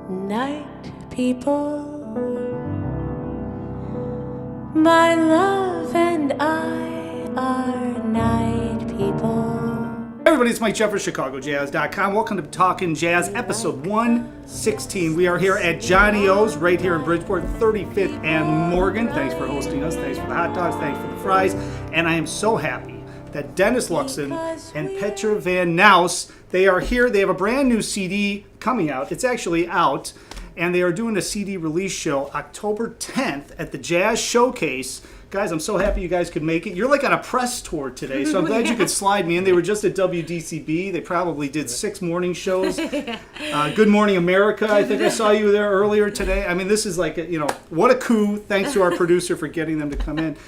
Night people, my love and I are night people. Hey everybody, it's Mike Jeffers, ChicagoJazz.com. Welcome to Talkin' Jazz, episode 116. We are here at Johnny O's, right here in Bridgeport, 35th and Morgan. Thanks for hosting us. Thanks for the hot dogs. Thanks for the fries. And I am so happy that Dennis Luxion and Petra Van Nuis, they are here. They have a brand new CD coming out. It's actually out. And they are doing a CD release show October 10th at the Jazz Showcase. Guys, I'm so happy you guys could make it. You're like on a press tour today, so I'm glad you could slide me in. They were just at WDCB. They probably did 6 morning shows. Good Morning America, I think I saw you there earlier today. I mean, this is like, what a coup. Thanks to our producer for getting them to come in.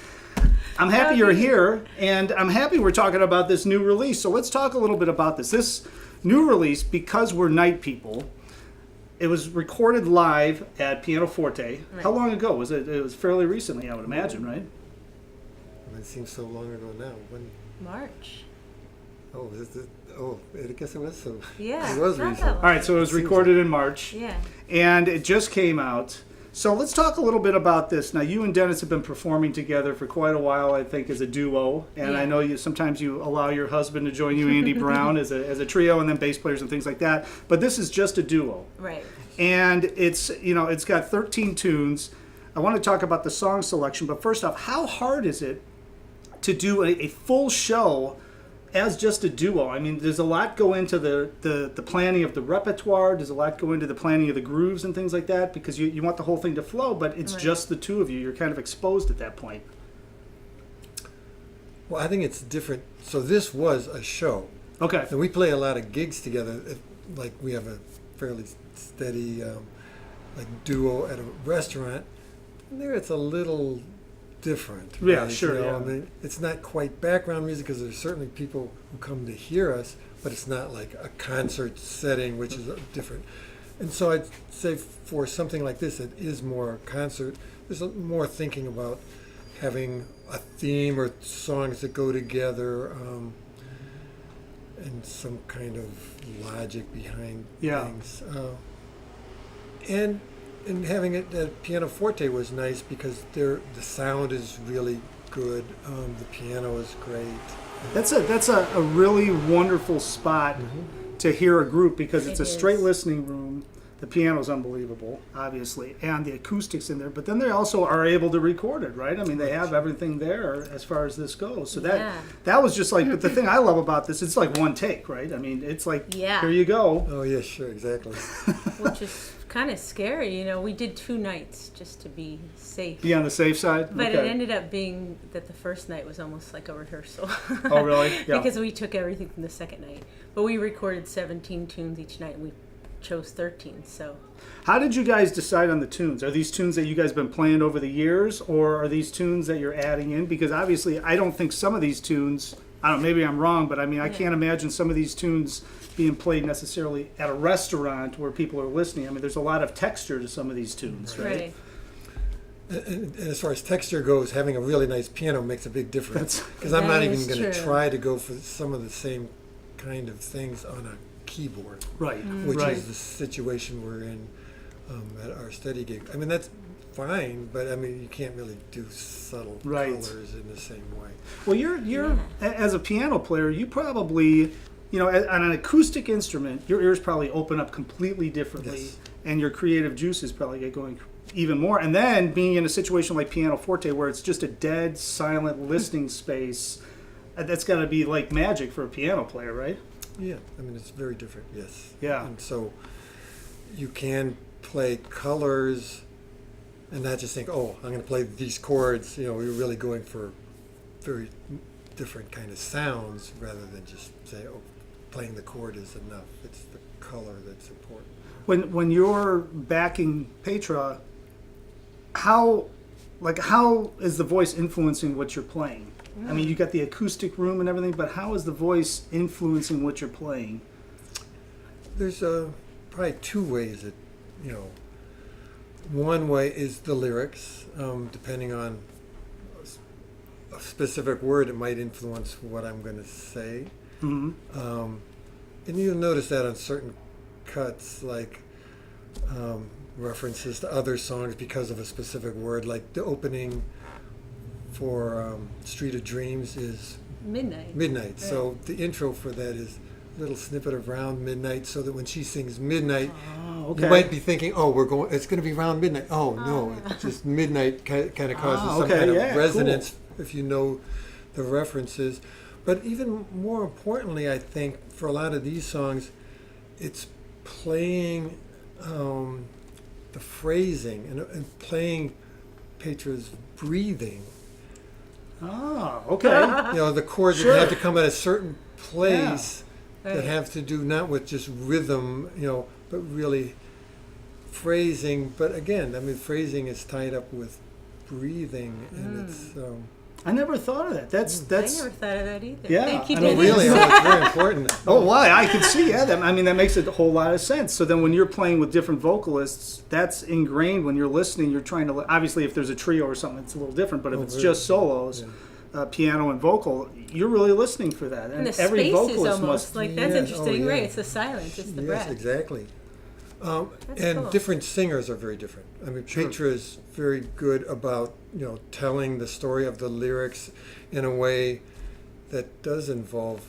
I'm happy you're here, and I'm happy we're talking about this new release. So let's talk a little bit about this. This new release, Because We're Night People, it was recorded live at Pianoforte. Right. How long ago was it? It was fairly recently, I would imagine, right? It seems so long ago now. When? March. Oh, is it? Oh, I guess it was so. Yeah. It was recent. All right, so it was recorded in March. Yeah. And it just came out. So let's talk a little bit about this. Now, you and Dennis have been performing together for quite a while, I think, as a duo. And I know sometimes you allow your husband to join you, Andy Brown, as a trio, and then bass players and things like that. But this is just a duo. Right. And it's got 13 tunes. I want to talk about the song selection, but first off, how hard is it to do a full show as just a duo? I mean, there's a lot go into the planning of the repertoire. There's a lot go into the planning of the grooves and things like that, because you want the whole thing to flow, but it's just the two of you. You're kind of exposed at that point. Well, I think it's different. So this was a show. Okay. And we play a lot of gigs together. Like we have a fairly steady duo at a restaurant. And there it's a little different. Yeah, right? sure. Yeah. I mean, it's not quite background music because there's certainly people who come to hear us, but it's not like a concert setting, which is different. And so I'd say for something like this, it is more concert. There's more thinking about having a theme or songs that go together, and some kind of logic behind things. And having it at Pianoforte was nice because the sound is really good. The piano is great. That's a really wonderful spot to hear a group, because it's a straight listening room. The piano's unbelievable, obviously, and the acoustics in there. But then they also are able to record it, right? I mean, they have everything there as far as this goes. So that was just like, but the thing I love about this, it's like one take, right? I mean, it's like, here you go. Oh, yeah, sure, exactly. Which is kind of scary. We did 2 nights just to be safe. Be on the safe side? But it ended up being that the first night was almost like a rehearsal. Oh, really? Yeah. Because we took everything from the second night. But we recorded 17 tunes each night, and we chose 13. So how did you guys decide on the tunes? Are these tunes that you guys have been playing over the years, or are these tunes that you're adding in? Because obviously I don't think some of these tunes, I don't know, maybe I'm wrong, but I mean, I can't imagine some of these tunes being played necessarily at a restaurant where people are listening. I mean, there's a lot of texture to some of these tunes, right? And as far as texture goes, having a really nice piano makes a big difference. Because I'm not even going to try to go for some of the same kind of things on a keyboard, which is the situation we're in at our steady gig. I mean, that's fine, but I mean, you can't really do subtle colors in the same way. Well, you're as a piano player, you probably, on an acoustic instrument, your ears probably open up completely differently, and your creative juices probably get going even more. And then being in a situation like Pianoforte, where it's just a dead, silent listening space, that's got to be like magic for a piano player, right? Yeah, I mean, it's very different, yes. Yeah. And so you can play colors and not just think, oh, I'm going to play these chords. You're really going for very different kind of sounds rather than just say, oh, playing the chord is enough. It's the color that's important. When you're backing Petra, how is the voice influencing what you're playing? I mean, you got the acoustic room and everything, but how is the voice influencing what you're playing? There's probably 2 ways that, one way is the lyrics. Depending on a specific word, it might influence what I'm going to say. And you'll notice that on certain cuts, like references to other songs because of a specific word. Like the opening for Street of Dreams is Midnight. Midnight. So the intro for that is a little snippet of Round Midnight, so that when she sings Midnight, you might be thinking, "Oh, it's going to be Round Midnight." Oh no, it's just Midnight kind of causes some kind of resonance if you know the references. But even more importantly, I think for a lot of these songs, it's playing the phrasing and playing Petra's breathing. Oh, okay. The chords that have to come at a certain place that have to do not with just rhythm, but really phrasing. But again, I mean, phrasing is tied up with breathing, and it's. I never thought of that. That's. I never thought of that either. Yeah, Thank you, I know, Dennis. Really, it's very important. Oh, why? I can see. Yeah, that makes a whole lot of sense. So then, when you're playing with different vocalists, that's ingrained. When you're listening, you're trying to. Obviously, if there's a trio or something, it's a little different. But if it's just solos, piano and vocal, you're really listening for that. And the every space vocalist is almost must. like that's interesting, right? It's the silence, it's the breath. Yes, exactly. That's And cool. different singers are very different. I mean, Petra is very good about telling the story of the lyrics in a way that does involve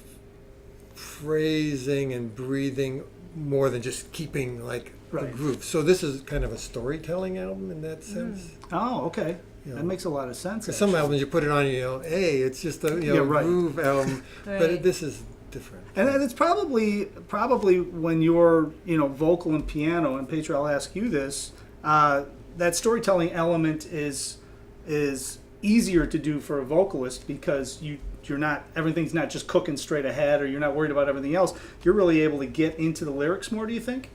phrasing and breathing more than just keeping like the groove. So this is kind of a storytelling album in that sense. Oh, okay. That makes a lot of sense. Some albums you put it on, hey, it's just a groove album, but this is different. And it's probably when you're vocal and piano, and Petra, I'll ask you this, that storytelling element is easier to do for a vocalist because you're not, everything's not just cooking straight ahead, or you're not worried about everything else. You're really able to get into the lyrics more, do you think?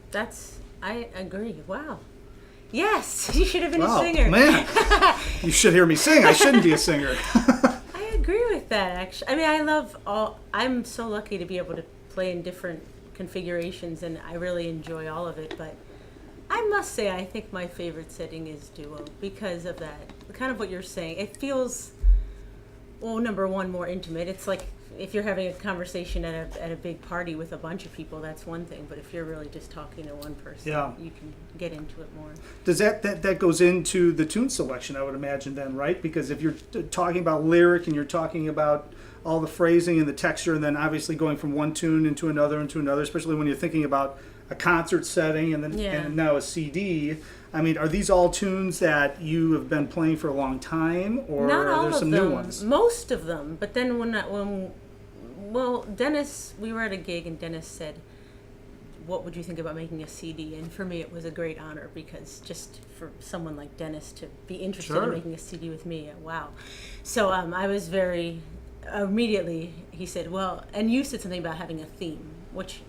I agree. Wow. Yes, you should have been a singer. Man, you should hear me sing. I shouldn't be a singer. I agree with that, actually. I mean, I'm so lucky to be able to play in different configurations, and I really enjoy all of it, but I must say I think my favorite setting is duo because of that. Kind of what you're saying. It feels, well, number one, more intimate. It's like if you're having a conversation at a big party with a bunch of people, that's one thing, but if you're really just talking to one person, you can get into it more. Does that goes into the tune selection, I would imagine then, right? Because if you're talking about lyric and you're talking about all the phrasing and the texture, and then obviously going from one tune into another, especially when you're thinking about a concert setting and then and now a CD. I mean, are these all tunes that you have been playing for a long time, or Not all are there some of them. new ones? Most of them, but then well, Dennis, we were at a gig and Dennis said, "What would you think about making a CD?" And for me, it was a great honor because just for someone like Dennis to be interested in making a CD with me, wow. So I was very immediately. He said, "Well," and you said something about having a theme, which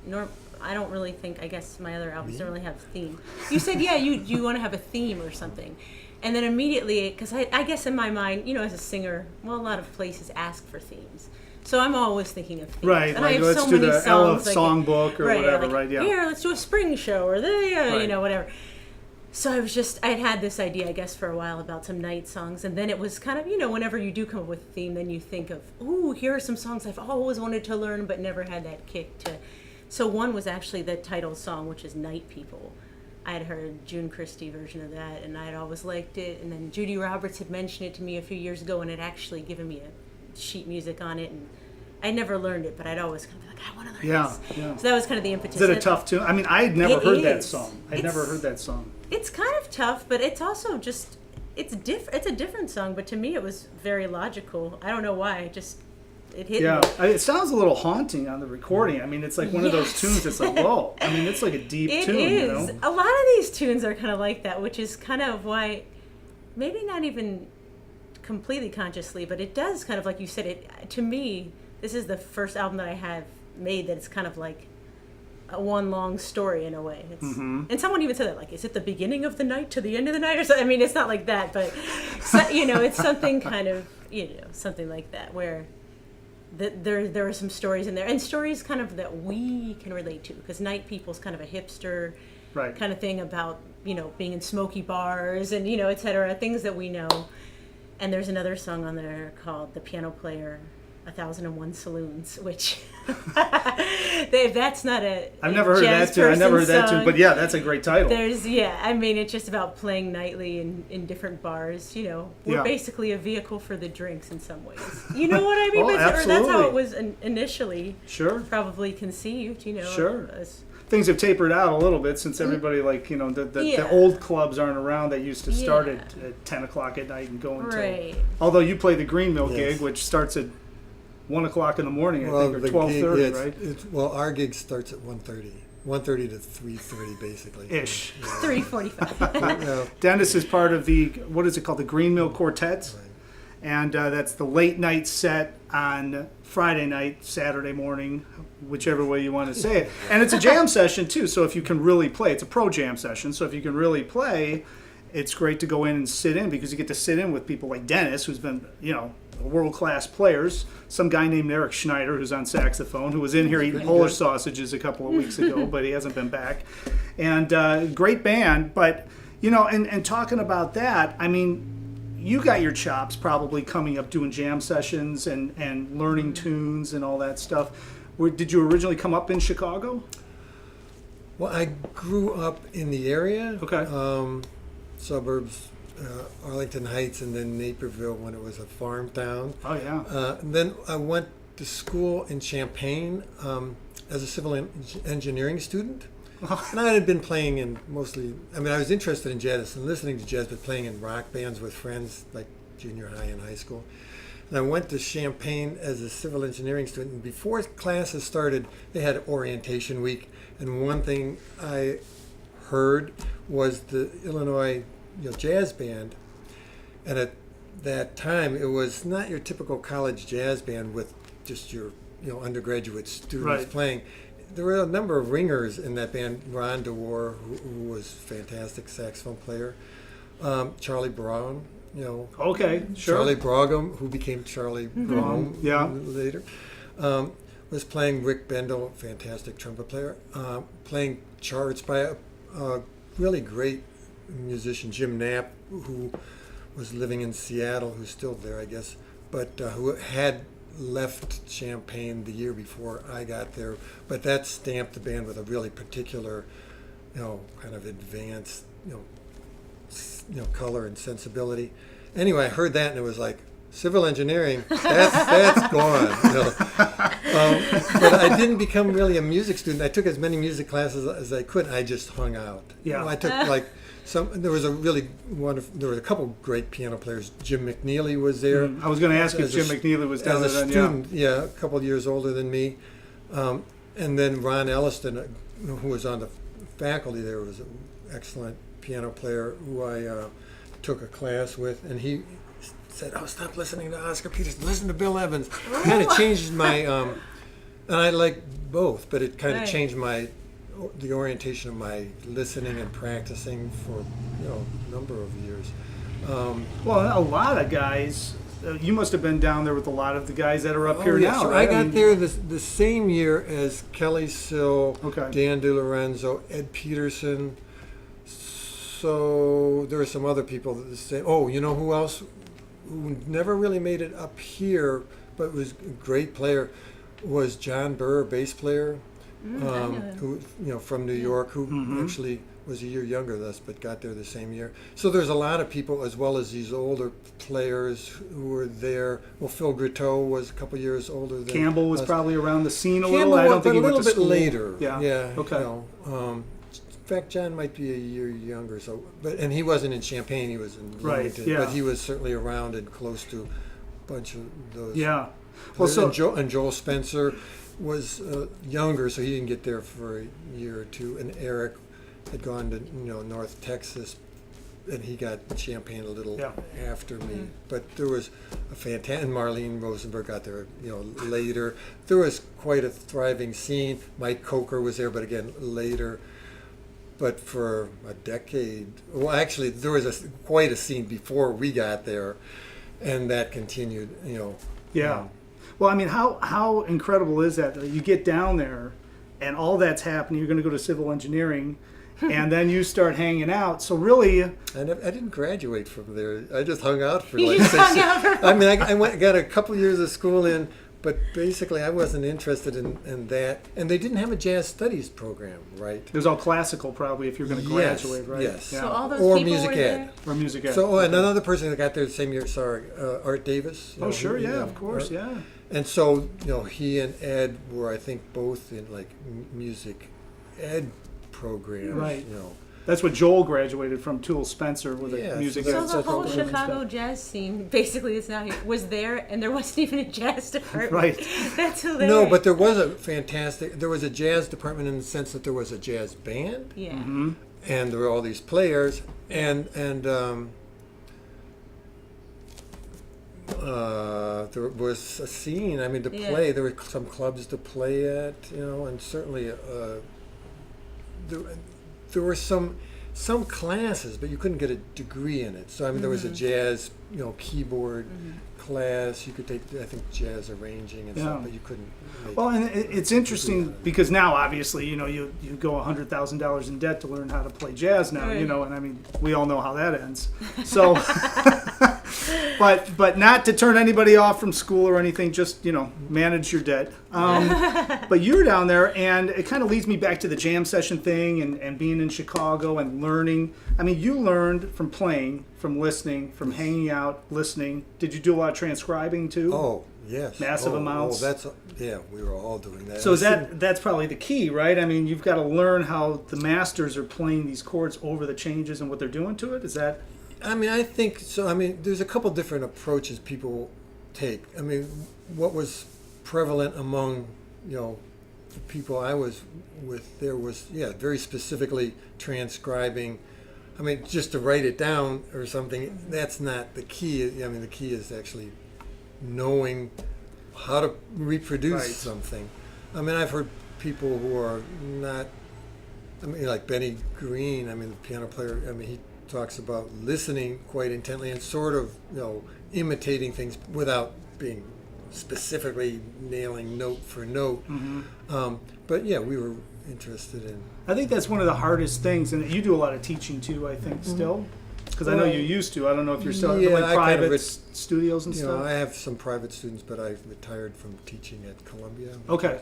I don't really think. I guess my other albums don't really have a theme. You said, "Yeah, you want to have a theme or something," and then immediately, because I guess in my mind, as a singer, well, a lot of places ask for themes. So I'm always thinking of themes. Right, and like I have let's so do many the Ella songbook or whatever, like, yeah. Here, let's do a spring show or whatever. So I had this idea, I guess, for a while about some night songs, and then it was kind of, whenever you do come up with a theme, then you think of, ooh, here are some songs I've always wanted to learn but never had that kick to. So one was actually the title song, which is Night People. I had heard June Christie version of that, and I had always liked it, and then Judy Roberts had mentioned it to me a few years ago and had actually given me a sheet music on it, and I never learned it, but I'd always kind of be like, I want to learn this. Yeah. So that was kind of the impetus. Is it a tough tune? I mean, I'd never heard that song. I'd never heard that song. It's kind of tough, but it's also just, it's a different song, but to me it was very logical. I don't know why, it hit me. It sounds a little haunting on the recording. I mean, it's like one of those tunes that's like, whoa. I mean, it's like a deep tune, It is. A lot of these tunes are kind of like that, which is kind of why, maybe not even completely consciously, but it does kind of, like you said, to me, this is the first album that I have made that's kind of like a one long story in a way. And someone even said that, like, is it the beginning of the night to the end of the night or something? I mean, it's not like that, but it's something kind of, something like that, where there are some stories in there, and stories kind of that we can relate to, because Night People's kind of a hipster kind of thing about, being in smoky bars and, et cetera, things that we know. And there's another song on there called The Piano Player 1,001 Saloons, which that's not a I've never heard jazz that too. I never heard that song. too. But yeah, that's a great title. I mean, it's just about playing nightly in different bars. You know, we're basically a vehicle for the drinks in some ways. You know what I mean? Oh, Or that's how absolutely. it was initially probably conceived. You know, Sure. Things have tapered out a little bit since everybody, like, you know, the old clubs aren't around that used to start at 10 o'clock at night and go until. Although you play the Green Mill gig, which starts at 1 o'clock in the morning, I think, or 12:30, right? Well, our gig starts at 1:30. 1:30 to 3:30, basically. Ish. 3:45. Dennis is part of the, what is it called, the Green Mill Quartet. Right. And that's the late night set on Friday night, Saturday morning, whichever way you want to say it. And it's a jam session too, so if you can really play, it's a pro jam session, so if you can really play, it's great to go in and sit in, because you get to sit in with people like Dennis, who's been, you know, world-class players. Some guy named Eric Schneider, who's on saxophone, who was in here eating Polish sausages a couple of weeks ago, but he hasn't been back. And great band, but, you know, and talking about that, I mean, you got your chops probably coming up doing jam sessions and learning tunes and all that stuff. Did you originally come up in Chicago? Well, I grew up in the area. Okay. Suburbs, Arlington Heights, and then Naperville when it was a farm town. Oh, yeah. And then I went to school in Champaign as a civil engineering student. And I had been playing in mostly, I mean, I was interested in jazz and listening to jazz, but playing in rock bands with friends like junior high and high school. And I went to Champaign as a civil engineering student. And before classes started, they had orientation week. And one thing I heard was the Illinois jazz band. And at that time, it was not your typical college jazz band with just your undergraduate students playing. There were a number of ringers in that band. Ron DeWar, who was a fantastic saxophone player. Charlie Brown, Okay, sure. Charlie Brougham, who became Charlie Brown later, was playing. Rick Bendel, fantastic trumpet player, playing charts by a really great musician, Jim Knapp, who was living in Seattle, who's still there, I guess, but who had left Champaign the year before I got there. But that stamped the band with a really particular, kind of advanced, color and sensibility. Anyway, I heard that and it was like, civil engineering, that's gone. But I didn't become really a music student. I took as many music classes as I could. I just hung out. Yeah. I took there was a couple great piano players. Jim McNeely was there. I was going to ask if Jim McNeely was down there then. Student, a couple of years older than me. And then Ron Elliston, who was on the faculty there, was an excellent piano player who I took a class with, and he said, "Oh, stop listening to Oscar Peterson, listen to Bill Evans." Kind of changed my, and I like both, but it kind of changed the orientation of my listening and practicing for a number of years. Well, a lot of guys. You must have been down there with a lot of the guys that are up here now. So right? I got there the same year as Kelly Sill, Dan DiLorenzo, Ed Peterson. So there were some other people that say, "Oh, you know who else? Who never really made it up here, but was a great player, was John Burr, bass player, who from New York, who actually was a year younger than us, but got there the same year. So there's a lot of people, as well as these older players who were there. Well, Phil Gritteau was a couple years older than Campbell was us. probably around the scene a Campbell little. I don't think he a went little to bit school. later. Yeah. Okay. In fact, John might be a year younger. And he wasn't in Champaign. He was in Bloomington, yeah. but he was certainly around and close to a bunch of those. Yeah. Well, and Joel Spencer was younger, so he didn't get there for a year or two. And Eric had gone to North Texas, and he got Champaign a little after me. But there was a fantastic, and Marlene Rosenberg got there later. There was quite a thriving scene. Mike Coker was there, but again later. But for a decade, well, actually, there was quite a scene before we got there, and that continued. Yeah. Well, I mean, how incredible is that? You get down there, and all that's happening. You're going to go to civil engineering, and then you start hanging out. So really, I didn't graduate from there. I just hung out for You like just 6 hung out for I mean, I got a couple years of school in, But basically, I wasn't interested in that. And they didn't have a jazz studies program, right? It was all classical, probably, if you're going to graduate, right? Yes. So all those or people music were ed. there? Or music ed. So another person that got there the same year, Art Davis. Oh, sure, yeah, of course, yeah. And so, he and Ed were, I think, both in like music ed programs. Right. That's what Joel graduated from, Tool Spencer, with a music so ed. So the whole program and Chicago stuff. jazz scene basically is now was there, and there wasn't even a jazz department. Right. That's hilarious. No, but there was a jazz department in the sense that there was a jazz band. Yeah. Mm-hmm. And there were all these players, and there was a scene. I mean, to play, there were some clubs to play at, and certainly there were some classes, but you couldn't get a degree in it. So I mean, there was a jazz, keyboard class. You could take, I think, jazz arranging and stuff, but you couldn't. Well, and it's interesting because now, obviously, you go $100,000 in debt to learn how to play jazz now, Right. and I mean, we all know how that ends. So, but not to turn anybody off from school or anything, just, manage your debt. But you're down there, and it kind of leads me back to the jam session thing and being in Chicago and learning. I mean, you learned from playing, from listening, from hanging out, listening. Did you do a lot of transcribing too? Oh, yes. Massive amounts. We were all doing that. So that's probably the key, right? I mean, you've got to learn how the masters are playing these chords over the changes and what they're doing to it. Is that? I mean, I think so. I mean, there's a couple different approaches people take. I mean, what was prevalent among, the people I was with, there was, very specifically transcribing. I mean, just to write it down or something, that's not the key. I mean, the key is actually knowing how to reproduce something. I mean, I've heard people who are not, like Benny Green, the piano player, he talks about listening quite intently and sort of, imitating things without being specifically nailing note for note. But we were interested in. I think that's one of the hardest things, and you do a lot of teaching too, I think, still. Because I know you used to. I don't know if you're still like private studios and stuff. I have some private students, but I retired from teaching at Columbia. Okay.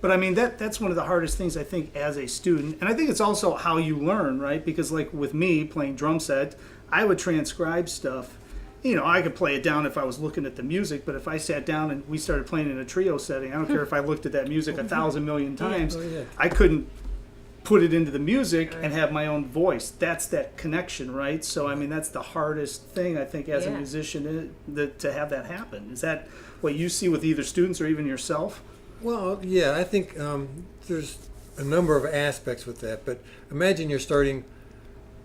But I mean, that's one of the hardest things, I think, as a student. And I think it's also how you learn, right? Because like with me playing drum set, I would transcribe stuff. I could play it down if I was looking at the music, but if I sat down and we started playing in a trio setting, I don't care if I looked at that music 1,000 million times, I couldn't put it into the music and have my own voice. That's that connection, right? So, I mean, that's the hardest thing, I think, as a musician, to have that happen. Is that what you see with either students or even yourself? Well, I think there's a number of aspects with that, but imagine you're starting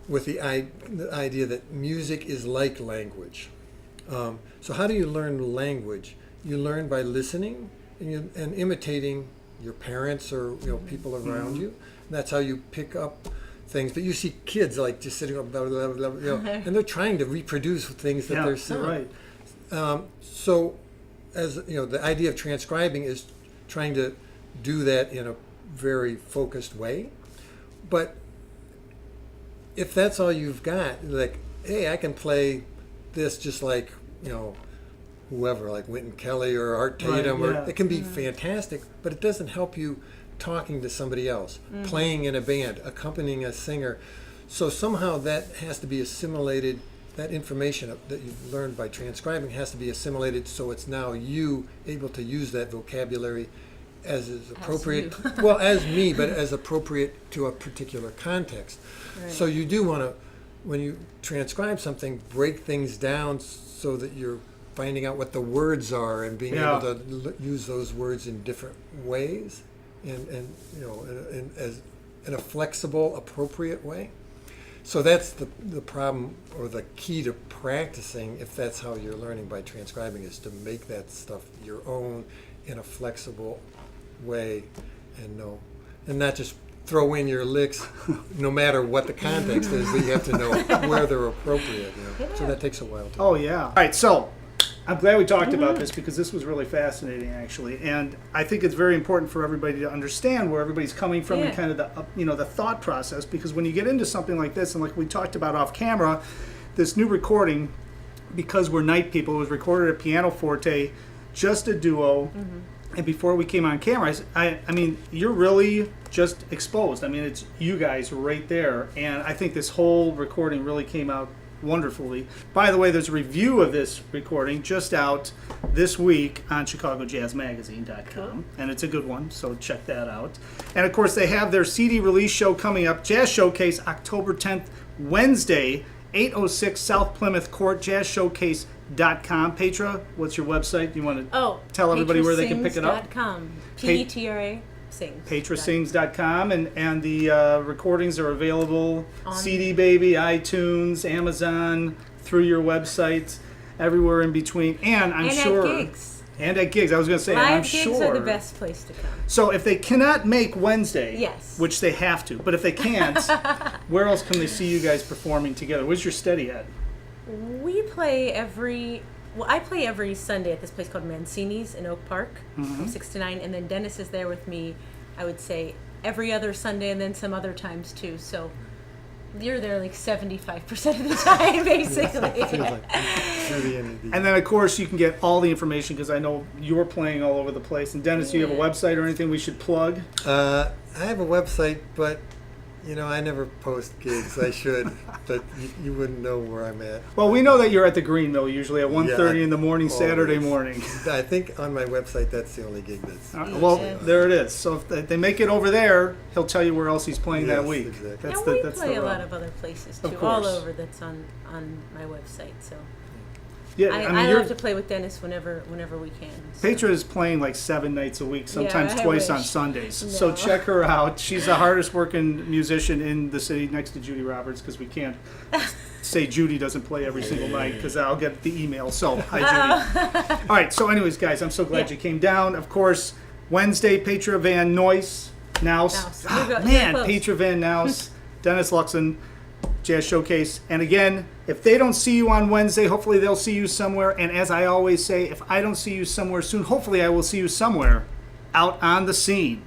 with the idea that music is like language. So how do you learn language? You learn by listening and imitating your parents or people around you. And that's how you pick up things. But you see kids like just sitting up, blah, blah, blah, blah, and they're trying to reproduce things that they're saying. Right. So, as the idea of transcribing is trying to do that in a very focused way. But if that's all you've got, like, hey, I can play this just like, whoever, like Wynton Kelly or Art Tatum, or it can be fantastic, but it doesn't help you talking to somebody else, playing in a band, accompanying a singer. So somehow that has to be assimilated, that information that you've learned by transcribing has to be assimilated, so it's now you able to use that vocabulary as is appropriate, well, as me, but as appropriate to a particular context. Right. So you do want to, when you transcribe something, break things down so that you're finding out what the words are and being able to use those words in different ways and in a flexible, appropriate way. So that's the problem, or the key to practicing, if that's how you're learning by transcribing, is to make that stuff your own in a flexible way, and not just throw in your licks no matter what the context is, but you have to know where they're appropriate. So that takes a while too. Oh yeah. All right, so I'm glad we talked about this, because this was really fascinating, actually, and I think it's very important for everybody to understand where everybody's coming from and kind of the thought process, because when you get into something like this, and like we talked about off camera, this new recording, because we're night people, it was recorded at Pianoforte just a duo. And before we came on camera, I mean, you're really just exposed. I mean, it's you guys right there. And I think this whole recording really came out wonderfully. By the way, there's a review of this recording just out this week on ChicagoJazzMagazine.com. Cool. And it's a good one, so check that out. And of course, they have their CD release show coming up, Jazz Showcase, October 10th, Wednesday, 806 South Plymouth Court, jazzshowcase.com. Petra, what's your website? You want to tell everybody where they can pick it up? Petra Sings. PetraSings.com, and the recordings are available on CD Baby, iTunes, Amazon, through your website, everywhere in between. And I'm sure. And at gigs. And at gigs. I was going to say, Live and I'm gigs sure. are the best place to come. So if they cannot make Wednesday, yes, which they have to, but if they can't, where else can they see you guys performing together? Where's your steady at? We play I play every Sunday at this place called Mancini's in Oak Park from 6 to 9, and then Dennis is there with me, I would say, every other Sunday and then some other times too. So you're there like 75% of the time, basically. And then, of course, you can get all the information because I know you're playing all over the place. And Dennis, do you have a website or anything we should plug? I have a website, but I never post gigs. I should, but you wouldn't know where I'm at. Well, we know that you're at the Green Mill usually at 1:30 in the morning, always. Saturday morning. I think on my website that's the only gig that's. Well, there it is. So if they make it over there, he'll tell you where else he's playing that week. Exactly. And we play a lot of other places too, all over. That's on my website. So. Yeah, I love to play with Dennis whenever we can. So. Petra is playing like 7 nights a week, sometimes twice on Sundays. No. So check her out. She's the hardest working musician in the city next to Judy Roberts because we can't say Judy doesn't play every single night because I'll get the email. So, hi, Judy. All right, so anyways, guys, I'm so glad you came down. Of course, Wednesday, Petra Van Nuis. Petra Van Nuis, Dennis Luxion, Jazz Showcase. And again, if they don't see you on Wednesday, hopefully they'll see you somewhere. And as I always say, if I don't see you somewhere soon, hopefully I will see you somewhere out on the scene.